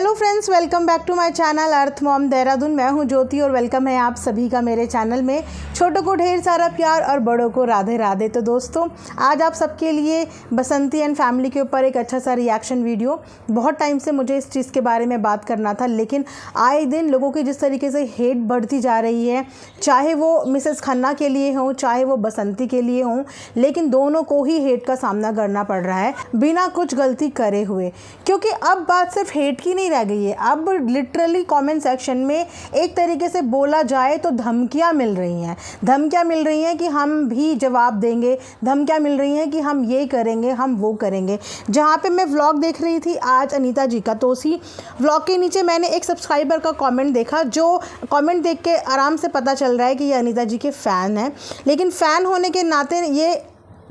Hello friends, welcome back to my channel earth mom Dehradun. मैं हूं ज्योति और वेलकम है आप सभी का मेरे चैनल में। छोटों को ढेर सारा प्यार और बड़ों को राधे राधे। तो दोस्तों, आज आप सबके लिए बसंती एंड फैमिली के ऊपर एक अच्छा सा रिएक्शन वीडियो। बहुत टाइम से मुझे इस चीज़ के बारे में बात करना था, लेकिन आए दिन लोगों की जिस तरीके से हेट बढ़ती जा रही है, चाहे वो मिसेस खन्ना के लिए हों चाहे वो बसंती के लिए हों, लेकिन दोनों को ही हेट का सामना करना पड़ रहा है बिना कुछ गलती करे हुए। क्योंकि अब बात सिर्फ हेट की नहीं रह गई है, अब लिटरली कमेंट सेक्शन में एक तरीके से बोला जाए तो धमकियां मिल रही हैं। धमकियां मिल रही हैं कि हम भी जवाब देंगे, धमकियां मिल रही हैं कि हम ये करेंगे, हम वो करेंगे। जहाँ पे मैं व्लॉग देख रही थी आज अनीता जी का, तो उसी व्लॉग के नीचे मैंने एक सब्सक्राइबर का कमेंट देखा, जो कमेंट देख के आराम से पता चल रहा है कि ये अनीता जी के फ़ैन हैं, लेकिन फ़ैन होने के नाते ये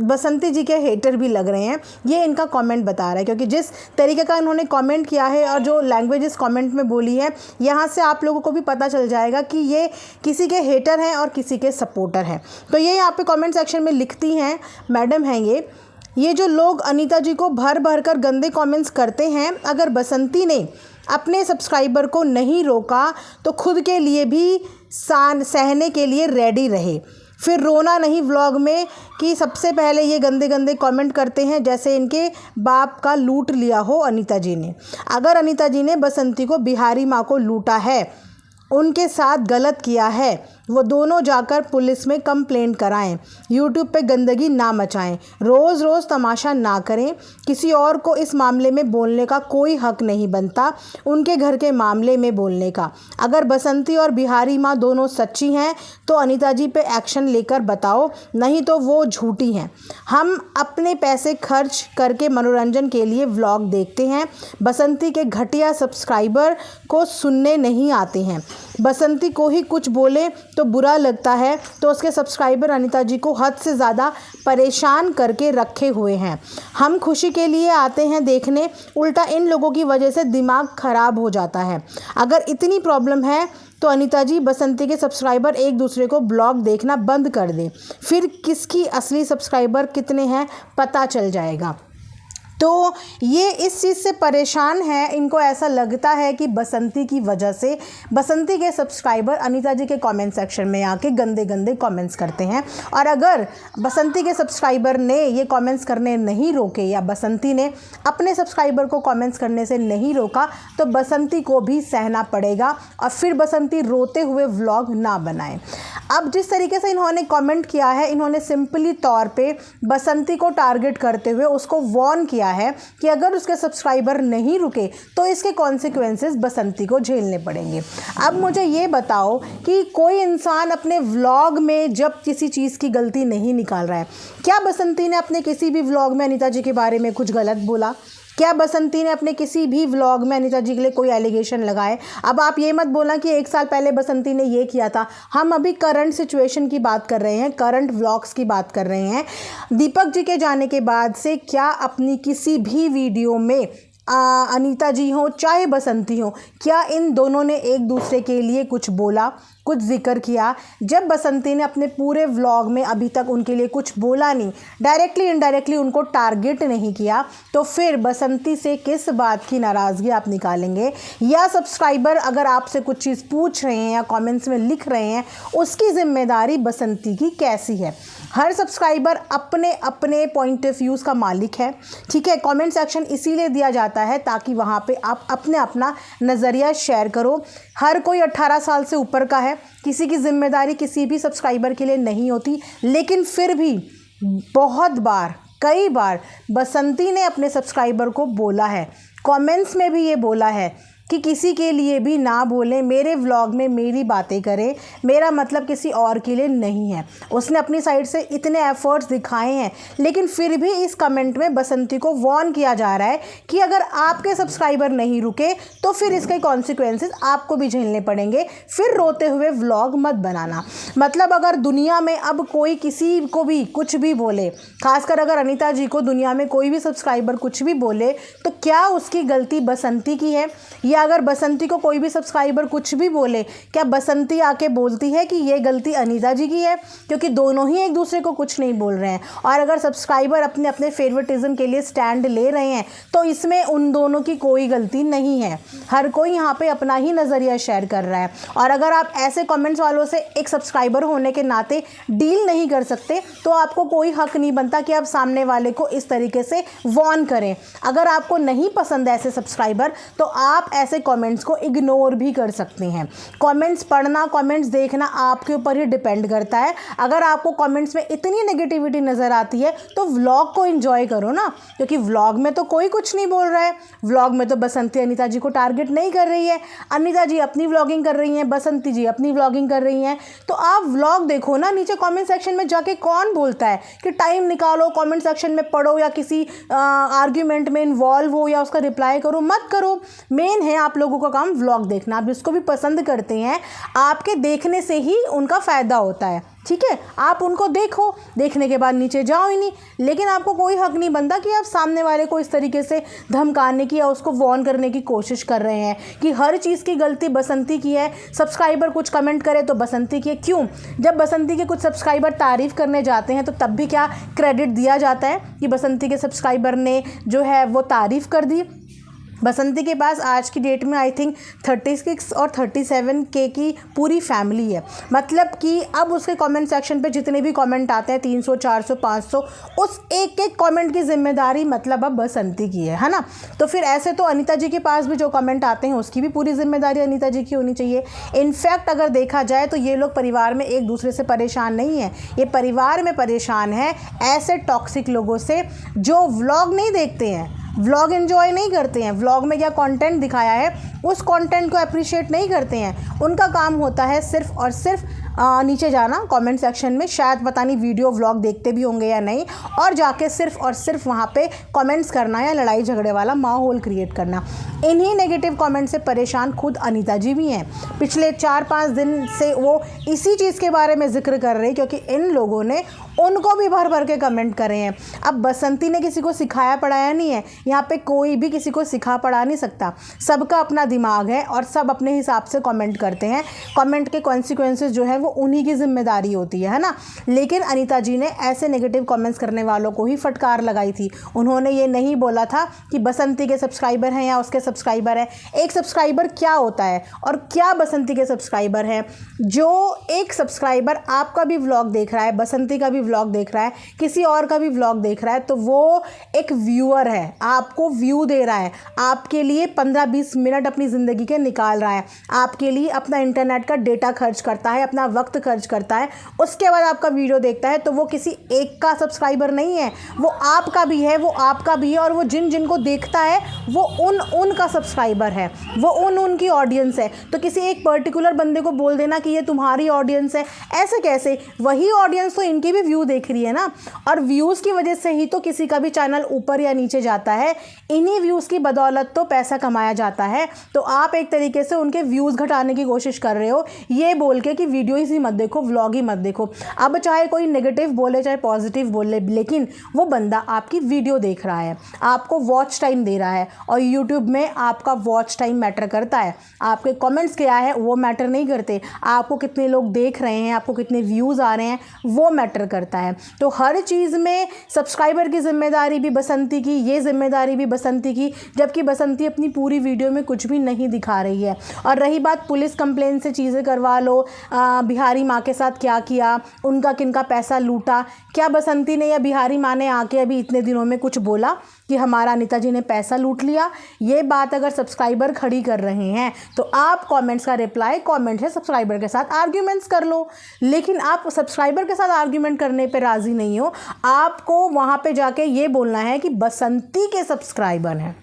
बसंती जी के हेटर भी लग रहे हैं। ये इनका कमेंट बता रहा है, क्योंकि जिस तरीके का इन्होंने कमेंट किया है और जो लैंग्वेज इस कमेंट में बोली है, यहाँ से आप लोगों को भी पता चल जाएगा कि ये किसी के हेटर हैं और किसी के सपोर्टर हैं। तो ये यहाँ पे कमेंट सेक्शन में लिखती हैं, मैडम हैं ये जो लोग अनीता जी को भर भर कर गंदे कमेंट्स करते हैं, अगर बसंती ने अपने सब्सक्राइबर को नहीं रोका तो खुद के लिए भी सहने के लिए रेडी रहे। फिर रोना नहीं व्लॉग में कि सबसे पहले ये गंदे गंदे कमेंट करते हैं जैसे इनके बाप का लूट लिया हो अनीता जी ने। अगर अनीता जी ने बसंती को बिहारी माँ को लूटा है, उनके साथ गलत किया है, वो दोनों जाकर पुलिस में कंप्लेंट कराएं, यूट्यूब पे गंदगी ना मचाएं, रोज़ रोज़ तमाशा ना करें। किसी और को इस मामले में बोलने का कोई हक नहीं बनता, उनके घर के मामले में बोलने का। अगर बसंती और बिहारी माँ दोनों सच्ची हैं तो अनीता जी पे एक्शन लेकर बताओ, नहीं तो वो झूठी हैं। हम अपने पैसे खर्च करके मनोरंजन के लिए व्लॉग देखते हैं, बसंती के घटिया सब्सक्राइबर को सुनने नहीं आते हैं। बसंती को ही कुछ बोले तो बुरा लगता है, तो उसके सब्सक्राइबर अनीता जी को हद से ज़्यादा परेशान करके रखे हुए हैं। हम खुशी के लिए आते हैं देखने, उल्टा इन लोगों की वजह से दिमाग ख़राब हो जाता है। अगर इतनी प्रॉब्लम है तो अनीता जी बसंती के सब्सक्राइबर एक दूसरे को ब्लॉग देखना बंद कर दें, फिर किसकी असली सब्सक्राइबर कितने हैं पता चल जाएगा। तो ये इस चीज़ से परेशान है, इनको ऐसा लगता है कि बसंती की वजह से बसंती के सब्सक्राइबर अनीता जी के कमेंट सेक्शन में आके गंदे गंदे कमेंट्स करते हैं। और अगर बसंती के सब्सक्राइबर ने ये कमेंट्स करने नहीं रोके या बसंती ने अपने सब्सक्राइबर को कमेंट्स करने से नहीं रोका, तो बसंती को भी सहना पड़ेगा और फिर बसंती रोते हुए व्लॉग ना बनाए। अब जिस तरीके से इन्होंने कमेंट किया है, इन्होंने सिंपली तौर पे बसंती को टारगेट करते हुए उसको वॉर्न किया है कि अगर उसके सब्सक्राइबर नहीं रुके तो इसके कॉन्सिक्वेंसेस बसंती को झेलने पड़ेंगे। अब मुझे ये बताओ कि कोई इंसान अपने व्लॉग में जब किसी चीज़ की गलती नहीं निकाल रहा है, क्या बसंती ने अपने किसी भी व्लॉग में अनीता जी के बारे में कुछ गलत बोला? क्या बसंती ने अपने किसी भी व्लॉग में अनीता जी के लिए कोई एलिगेशन लगाए? अब आप ये मत बोलना कि 1 साल पहले बसंती ने ये किया था। हम अभी करंट सिचुएशन की बात कर रहे हैं, करंट व्लॉग्स की बात कर रहे हैं। दीपक जी के जाने के बाद से क्या अपनी किसी भी वीडियो में अनीता जी हो चाहे बसंती हो, क्या इन दोनों ने एक दूसरे के लिए कुछ बोला, कुछ जिक्र किया? जब बसंती ने अपने पूरे व्लॉग में अभी तक उनके लिए कुछ बोला नहीं, डायरेक्टली इनडायरेक्टली उनको टारगेट नहीं किया, तो फिर बसंती से किस बात की नाराज़गी आप निकालेंगे? या सब्सक्राइबर अगर आपसे कुछ चीज़ पूछ रहे हैं या कमेंट्स में लिख रहे हैं, उसकी जिम्मेदारी बसंती की कैसी है? हर सब्सक्राइबर अपने अपने पॉइंट ऑफ व्यूज़ का मालिक है, ठीक है। कमेंट सेक्शन इसीलिए दिया जाता है ताकि वहाँ पे आप अपना नज़रिया शेयर करो। हर कोई 18 साल से ऊपर का है, किसी की जिम्मेदारी किसी भी सब्सक्राइबर के लिए नहीं होती, लेकिन फिर भी बहुत बार, कई बार बसंती ने अपने सब्सक्राइबर को बोला है, कमेंट्स में भी ये बोला है कि किसी के लिए भी ना बोलें, मेरे व्लॉग में मेरी बातें करें, मेरा मतलब किसी और के लिए नहीं है। उसने अपनी साइड से इतने एफर्ट्स दिखाए हैं, लेकिन फिर भी इस कमेंट में बसंती को वॉर्न किया जा रहा है कि अगर आपके सब्सक्राइबर नहीं रुके तो फिर इसके कॉन्सिक्वेंसेस आपको भी झेलने पड़ेंगे, फिर रोते हुए व्लॉग मत बनाना। मतलब अगर दुनिया में अब कोई किसी को भी कुछ भी बोले, खासकर अगर अनीता जी को दुनिया में कोई भी सब्सक्राइबर कुछ भी बोले, तो क्या उसकी गलती बसंती की है या या अगर बसंती को कोई भी सब्सक्राइबर कुछ भी बोले, क्या बसंती आके बोलती है कि ये गलती अनीता जी की है? क्योंकि दोनों ही एक दूसरे को कुछ नहीं बोल रहे हैं। और अगर सब्सक्राइबर अपने अपने फेवरेटिज्म के लिए स्टैंड ले रहे हैं तो इसमें उन दोनों की कोई गलती नहीं है। हर कोई यहाँ पे अपना ही नज़रिया शेयर कर रहा है। और अगर आप ऐसे कमेंट्स वालों से एक सब्सक्राइबर होने के नाते डील नहीं कर सकते तो आपको कोई हक नहीं बनता कि आप सामने वाले को इस तरीके से वॉर्न करें। अगर आपको नहीं पसंद ऐसे सब्सक्राइबर तो आप ऐसे कमेंट्स को इग्नोर भी कर सकते हैं। कमेंट्स पढ़ना, कमेंट्स देखना आपके ऊपर ही डिपेंड करता है। अगर आपको कमेंट्स में इतनी नेगेटिविटी नज़र आती है तो व्लॉग को एंजॉय करो ना, क्योंकि व्लॉग में तो कोई कुछ नहीं बोल रहा है। व्लॉग में तो बसंती अनीता जी को टारगेट नहीं कर रही है, अनीता जी अपनी व्लॉगिंग कर रही हैं, बसंती जी अपनी व्लॉगिंग कर रही हैं। तो आप व्लॉग देखो ना, नीचे कमेंट सेक्शन में जाके कौन बोलता है कि टाइम निकालो, कमेंट सेक्शन में पढ़ो या किसी आर्ग्यूमेंट में इन्वॉल्व हो या उसका रिप्लाई करो, मत करो। मेन है आप लोगों का काम व्लॉग देखना। आप जिसको भी पसंद करते हैं, आपके देखने से ही उनका फ़ायदा होता है, ठीक है? आप उनको देखो, देखने के बाद नीचे जाओ ही नहीं। लेकिन आपको कोई हक नहीं बनता कि आप सामने वाले को इस तरीके से धमकाने की या उसको वॉर्न करने की कोशिश कर रहे हैं कि हर चीज़ की गलती बसंती की है। सब्सक्राइबर कुछ कमेंट करे तो बसंती की है। क्यों? जब बसंती के कुछ सब्सक्राइबर तारीफ़ करने जाते हैं तो तब भी क्या क्रेडिट दिया जाता है कि बसंती के सब्सक्राइबर ने जो है वो तारीफ़ कर दी। बसंती के पास आज की डेट में आई थिंक 36 और 37K की पूरी फैमिली है। मतलब कि अब उसके कमेंट सेक्शन पे जितने भी कमेंट आते हैं 300, 400, 500, उस एक एक कमेंट की जिम्मेदारी मतलब अब बसंती की है ना? तो फिर ऐसे तो अनीता जी के पास भी जो कमेंट आते हैं उसकी भी पूरी जिम्मेदारी अनीता जी की होनी चाहिए। इनफैक्ट अगर देखा जाए तो ये लोग परिवार में एक दूसरे से परेशान नहीं है, ये परिवार में परेशान है ऐसे टॉक्सिक लोगों से जो व्लॉग नहीं देखते हैं, व्लॉग एंजॉय नहीं करते हैं, व्लॉग में क्या कंटेंट दिखाया है उस कंटेंट को अप्रिशिएट नहीं करते हैं। उनका काम होता है सिर्फ़ और सिर्फ नीचे जाना कमेंट सेक्शन में, शायद पता नहीं वीडियो व्लॉग देखते भी होंगे या नहीं, और जाके सिर्फ़ और सिर्फ वहाँ पे कमेंट्स करना या लड़ाई झगड़े वाला माहौल क्रिएट करना। इन्हीं नेगेटिव कमेंट से परेशान खुद अनीता जी भी हैं। पिछले 4-5 दिन से वो इसी चीज़ के बारे में जिक्र कर रही, क्योंकि इन लोगों ने उनको भी भर भर के कमेंट करे हैं। अब बसंती ने किसी को सिखाया पढ़ाया नहीं है, यहाँ पे कोई भी किसी को सिखा पढ़ा नहीं सकता। सबका अपना दिमाग है और सब अपने हिसाब से कमेंट करते हैं। कमेंट के कॉन्सिक्वेंसेस जो है वो उन्हीं की जिम्मेदारी होती है ना? लेकिन अनीता जी ने ऐसे नेगेटिव कमेंट्स करने वालों को ही फटकार लगाई थी। उन्होंने ये नहीं बोला था कि बसंती के सब्सक्राइबर हैं या उसके सब्सक्राइबर हैं। एक सब्सक्राइबर क्या होता है और क्या बसंती के सब्सक्राइबर हैं? जो एक सब्सक्राइबर आपका भी व्लॉग देख रहा है, बसंती का भी व्लॉग देख रहा है, किसी और का भी व्लॉग देख रहा है, तो वो एक व्यूअर है, आपको व्यू दे रहा है, आपके लिए 15-20 मिनट अपनी ज़िंदगी के निकाल रहा है, आपके लिए अपना इंटरनेट का डेटा खर्च करता है, अपना वक्त खर्च करता है, उसके बाद आपका वीडियो देखता है। तो वो किसी एक का सब्सक्राइबर नहीं है, वो आपका भी है, वो आपका भी है, और वो जिनको देखता है वो उनका सब्सक्राइबर है, वो उनकी ऑडियंस है। तो किसी एक पर्टिकुलर बंदे को बोल देना कि ये तुम्हारी ऑडियंस है, ऐसे कैसे? वही ऑडियंस तो इनकी भी व्यू देख रही है ना, और व्यूज़ की वजह से ही तो किसी का भी चैनल ऊपर या नीचे जाता है। इन्हीं व्यूज़ की बदौलत तो पैसा कमाया जाता है। तो आप एक तरीके से उनके व्यूज़ घटाने की कोशिश कर रहे हो, ये बोल के कि वीडियो ही मत देखो, व्लॉग ही मत देखो। अब चाहे कोई नेगेटिव बोले चाहे पॉजिटिव बोले, लेकिन वो बंदा आपकी वीडियो देख रहा है, आपको वॉच टाइम दे रहा है, और यूट्यूब में आपका वॉच टाइम मैटर करता है। आपके कमेंट्स क्या है वो मैटर नहीं करते, आपको कितने लोग देख रहे हैं, आपको कितने व्यूज़ आ रहे हैं, वो मैटर करता है। तो हर चीज़ में सब्सक्राइबर की जिम्मेदारी भी बसंती की, ये जिम्मेदारी भी बसंती की, जबकि बसंती अपनी पूरी वीडियो में कुछ भी नहीं दिखा रही है। और रही बात पुलिस कंप्लेंट से चीज़ें करवा लो, बिहारी माँ के साथ क्या किया, उनका किनका पैसा लूटा, क्या बसंती ने या बिहारी माँ ने आके अभी इतने दिनों में कुछ बोला कि हमारा अनीता जी ने पैसा लूट लिया? ये बात अगर सब्सक्राइबर खड़ी कर रहे हैं तो आप कमेंट्स का रिप्लाई कमेंट है सब्सक्राइबर के साथ आर्ग्यूमेंट्स कर लो। लेकिन आप सब्सक्राइबर के साथ आर्ग्यूमेंट करने पे राज़ी नहीं हो, आपको वहाँ पे जाके ये बोलना है कि बसंती के सब्सक्राइबर हैं।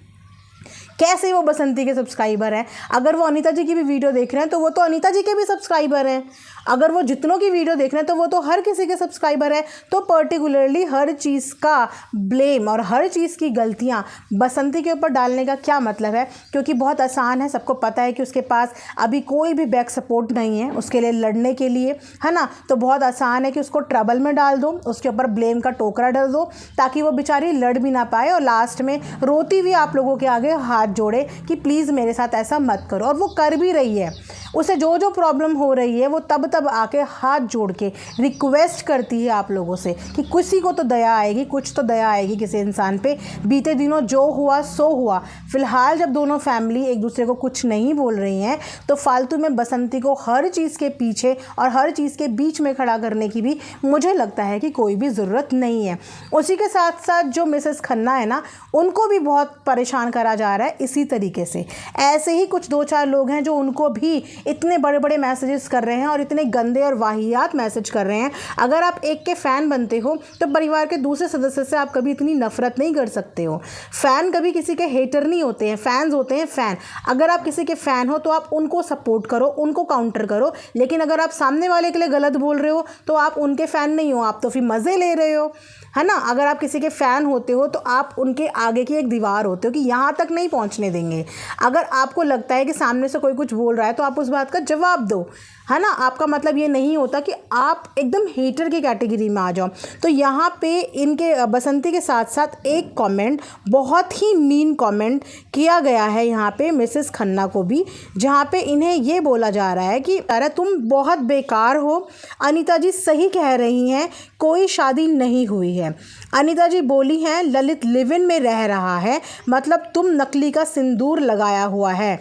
कैसे वो बसंती के सब्सक्राइबर हैं? अगर वो अनीता जी की भी वीडियो देख रहे हैं तो वो तो अनीता जी के भी सब्सक्राइबर हैं। अगर वो जितनों की वीडियो देख रहे हैं तो वो तो हर किसी के सब्सक्राइबर है। तो पर्टिकुलरली हर चीज़ का ब्लेम और हर चीज़ की गलतियां बसंती के ऊपर डालने का क्या मतलब है? क्योंकि बहुत आसान है, सबको पता है कि उसके पास अभी कोई भी बैक सपोर्ट नहीं है उसके लिए लड़ने के लिए, है ना? तो बहुत आसान है कि उसको ट्रबल में डाल दो, उसके ऊपर ब्लेम का टोकरा डाल दो, ताकि वो बेचारी लड़ भी ना पाए और लास्ट में रोती हुई आप लोगों के आगे हाथ हाथ जोड़े कि प्लीज़ मेरे साथ ऐसा मत करो, और वो कर भी रही है। उसे जो जो प्रॉब्लम हो रही है वो तब तब आके हाथ जोड़ के रिक्वेस्ट करती है आप लोगों से कि किसी को तो दया आएगी, कुछ तो दया आएगी किसी इंसान पे। बीते दिनों जो हुआ सो हुआ। फ़िलहाल जब दोनों फैमिली एक दूसरे को कुछ नहीं बोल रही हैं तो फालतू में बसंती को हर चीज़ के पीछे और हर चीज़ के बीच में खड़ा करने की भी मुझे लगता है कि कोई भी ज़रूरत नहीं है। उसी के साथ साथ जो मिसेस खन्ना है ना, उनको भी बहुत परेशान करा जा रहा है इसी तरीके से। ऐसे ही कुछ 2-4 लोग हैं जो उनको भी इतने बड़े बड़े मैसेजेस कर रहे हैं और इतने गंदे और वाहियात मैसेज कर रहे हैं। अगर आप एक के फ़ैन बनते हो तो परिवार के दूसरे सदस्य से आप कभी इतनी नफरत नहीं कर सकते हो। फ़ैन कभी किसी के हेटर नहीं होते हैं, फ़ैन्स होते हैं फ़ैन। अगर आप किसी के फ़ैन हो तो आप उनको सपोर्ट करो, उनको काउंटर करो, लेकिन अगर आप सामने वाले के लिए गलत बोल रहे हो तो आप उनके फ़ैन नहीं हो, आप तो फिर मज़े ले रहे हो, है ना। अगर आप किसी के फ़ैन होते हो तो आप उनके आगे की एक दीवार होते हो कि यहाँ तक नहीं पहुँचने देंगे। अगर आपको लगता है कि सामने से कोई कुछ बोल रहा है तो आप उस बात का जवाब दो, है ना। आपका मतलब ये नहीं होता कि आप एकदम हेटर की कैटेगरी में आ जाओ। तो यहाँ पे इनके बसंती के साथ साथ एक कमेंट, बहुत ही मीन कमेंट किया गया है यहाँ पे मिसेस खन्ना को भी, जहाँ पे इन्हें ये बोला जा रहा है कि अरे तुम बहुत बेकार हो। अनीता जी सही कह रही हैं, कोई शादी नहीं हुई है। अनीता जी बोली हैं ललित लिव इन में रह रहा है, मतलब तुम नकली का सिंदूर लगाया हुआ है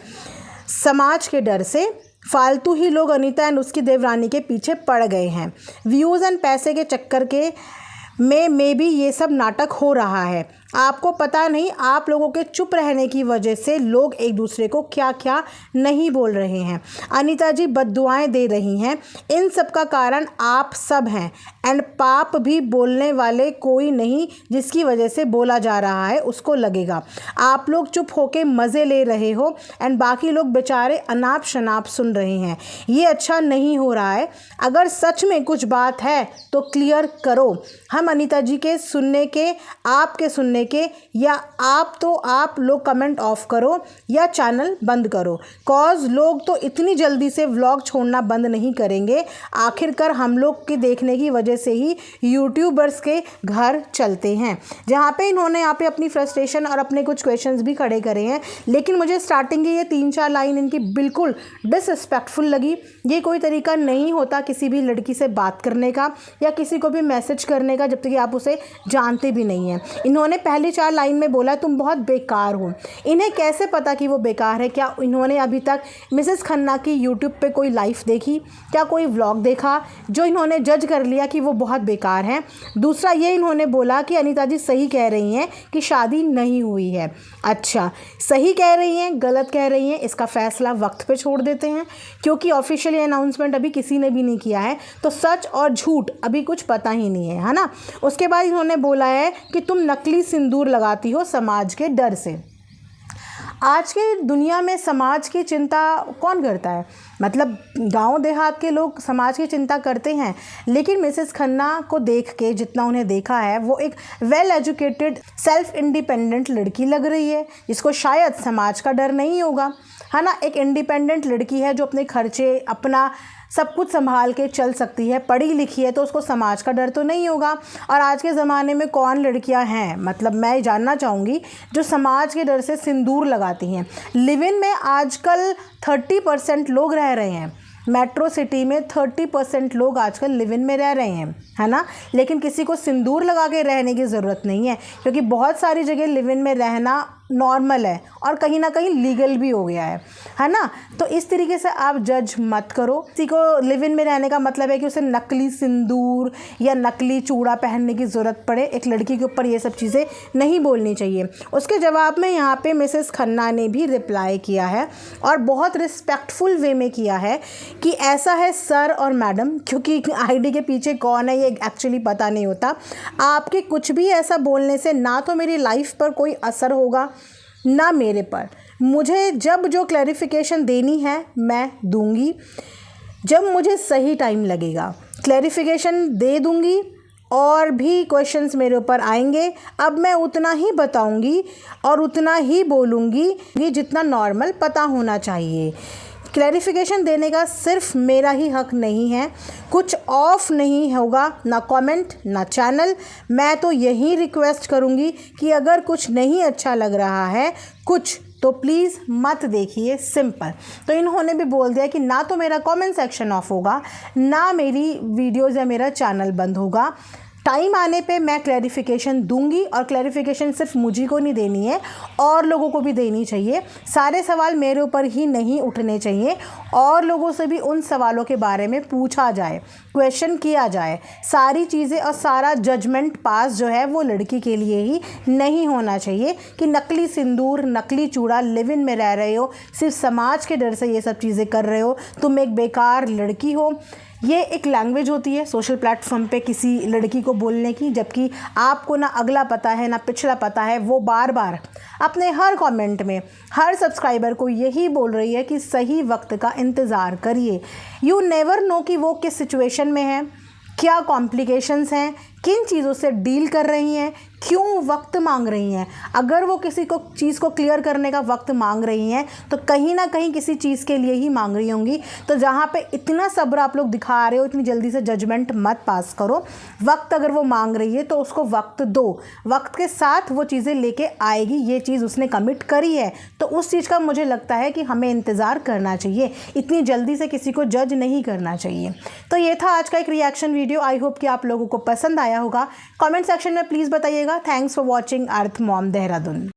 समाज के डर से। फालतू ही लोग अनीता एंड उसकी देवरानी के पीछे पड़ गए हैं। व्यूज़ एंड पैसे के चक्कर के में भी ये सब नाटक हो रहा है। आपको पता नहीं, आप लोगों के चुप रहने की वजह से लोग एक दूसरे को क्या क्या नहीं बोल रहे हैं। अनीता जी बद्दुआएं दे रही हैं, इन सब का कारण आप सब हैं एंड पाप भी बोलने वाले कोई नहीं जिसकी वजह से बोला जा रहा है उसको लगेगा। आप लोग चुप होके मज़े ले रहे हो एंड बाकी लोग बेचारे अनाप शनाप सुन रहे हैं। ये अच्छा नहीं हो रहा है। अगर सच में कुछ बात है तो क्लियर करो। हम अनीता जी के सुनने के, आपके सुनने के, या आप लोग कमेंट ऑफ करो या चैनल बंद करो। कॉज लोग तो इतनी जल्दी से व्लॉग छोड़ना बंद नहीं करेंगे। आखिरकार हम लोग के देखने की वजह से ही यूट्यूबर्स के घर चलते हैं। जहाँ पे इन्होंने यहाँ पे अपनी फ्रस्ट्रेशन और अपने कुछ क्वेश्चंस भी खड़े करे हैं, लेकिन मुझे स्टार्टिंग की ये 3-4 लाइन इनकी बिल्कुल डिसरिस्पेक्टफुल लगी। ये कोई तरीका नहीं होता किसी भी लड़की से बात करने का या किसी को भी मैसेज करने का जब तक कि आप उसे जानते भी नहीं हैं। इन्होंने पहली 4 लाइन में बोला तुम बहुत बेकार हो। इन्हें कैसे पता कि वो बेकार है? क्या इन्होंने अभी तक मिसेस खन्ना की यूट्यूब पे कोई लाइव देखी? क्या कोई व्लॉग देखा जो इन्होंने जज कर लिया कि वो बहुत बेकार हैं? दूसरा ये इन्होंने बोला कि अनीता जी सही कह रही हैं कि शादी नहीं हुई है। अच्छा, सही कह रही हैं गलत कह रही हैं, इसका फैसला वक्त पे छोड़ देते हैं, क्योंकि ऑफिशियली अनाउंसमेंट अभी किसी ने भी नहीं किया है, तो सच और झूठ अभी कुछ पता ही नहीं है ना। उसके बाद इन्होंने बोला है कि तुम नकली सिंदूर लगाती हो समाज के डर से। आज के दुनिया में समाज की चिंता कौन करता है? मतलब गांव देहात के लोग समाज की चिंता करते हैं, लेकिन मिसेस खन्ना को देख के जितना उन्हें देखा है वो एक वेल एजुकेटेड सेल्फ इंडिपेंडेंट लड़की लग रही है जिसको शायद समाज का डर नहीं होगा, है ना। एक इंडिपेंडेंट लड़की है जो अपने खर्चे अपना सब कुछ संभाल के चल सकती है, पढ़ी लिखी है, तो उसको समाज का डर तो नहीं होगा। और आज के ज़माने में कौन लड़कियां हैं, मतलब मैं जानना चाहूँगी, जो समाज के डर से सिंदूर लगाती हैं। लिव इन में आजकल 30% लोग रह रहे हैं। मेट्रो सिटी में 30% लोग आजकल लिव इन में रह रहे हैं, है ना। लेकिन किसी को सिंदूर लगा के रहने की ज़रूरत नहीं है, क्योंकि बहुत सारी जगह लिव इन में रहना नॉर्मल है और कहीं ना कहीं लीगल भी हो गया है ना। तो इस तरीके से आप जज मत करो। किसी को लिव इन में रहने का मतलब है कि उसे नकली सिंदूर या नकली चूड़ा पहनने की ज़रूरत पड़े। एक लड़की के ऊपर ये सब चीज़ें नहीं बोलनी चाहिए। उसके जवाब में यहाँ पे मिसेस खन्ना ने भी रिप्लाई किया है और बहुत रिस्पेक्टफुल वे में किया है कि ऐसा है सर और मैडम, क्योंकि आईडी के पीछे कौन है ये एक्चुअली पता नहीं होता। आपके कुछ भी ऐसा बोलने से ना तो मेरी लाइफ पर कोई असर होगा ना मेरे पर। मुझे जब जो क्लैरिफिकेशन देनी है मैं दूंगी, जब मुझे सही टाइम लगेगा क्लैरिफिकेशन दे दूंगी। और भी क्वेश्चंस मेरे ऊपर आएंगे, अब मैं उतना ही बताऊंगी और उतना ही बोलूँगी ये जितना नॉर्मल पता होना चाहिए। क्लैरिफिकेशन देने का सिर्फ मेरा ही हक नहीं है, कुछ ऑफ नहीं होगा, ना कमेंट ना चैनल। मैं तो यही रिक्वेस्ट करूँगी कि अगर कुछ नहीं अच्छा लग रहा है कुछ, तो प्लीज़ मत देखिए, सिंपल। तो इन्होंने भी बोल दिया कि ना तो मेरा कमेंट सेक्शन ऑफ होगा, ना मेरी वीडियोज़ या मेरा चैनल बंद होगा। टाइम आने पे मैं क्लैरिफिकेशन दूंगी, और क्लैरिफिकेशन सिर्फ मुझे को नहीं देनी है, और लोगों को भी देनी चाहिए। सारे सवाल मेरे ऊपर ही नहीं उठने चाहिए, और लोगों से भी उन सवालों के बारे में पूछा जाए, क्वेश्चन किया जाए। सारी चीज़ें और सारा जजमेंट पास जो है वो लड़की के लिए ही नहीं होना चाहिए कि नकली सिंदूर, नकली चूड़ा, लिव इन में रह रहे हो, सिर्फ समाज के डर से ये सब चीज़ें कर रहे हो, तुम एक बेकार लड़की हो। ये एक लैंग्वेज होती है सोशल प्लेटफॉर्म पे किसी लड़की को बोलने की, जबकि आपको ना अगला पता है ना पिछला पता है। वो बार बार अपने हर कमेंट में हर सब्सक्राइबर को यही बोल रही है कि सही वक्त का इंतज़ार करिए। यू नेवर नो कि वो किस सिचुएशन में है, क्या कॉम्प्लिकेशंस हैं, किन चीज़ों से डील कर रही हैं, क्यों वक्त मांग रही हैं। अगर वो किसी को चीज़ को क्लियर करने का वक्त मांग रही हैं तो कहीं ना कहीं किसी चीज़ के लिए ही मांग रही होंगी। तो जहाँ पे इतना सब्र आप लोग दिखा रहे हो, इतनी जल्दी से जजमेंट मत पास करो। वक्त अगर वो मांग रही है तो उसको वक्त दो, वक्त के साथ वो चीज़ें लेके आएगी। ये चीज़ उसने कमिट करी है तो उस चीज़ का मुझे लगता है कि हमें इंतज़ार करना चाहिए, इतनी जल्दी से किसी को जज नहीं करना चाहिए। तो ये था आज का एक रिएक्शन वीडियो। आई होप कि आप लोगों को पसंद आया होगा। कमेंट सेक्शन में प्लीज़ बताइएगा। Thanks for watching earth mom Dehradun.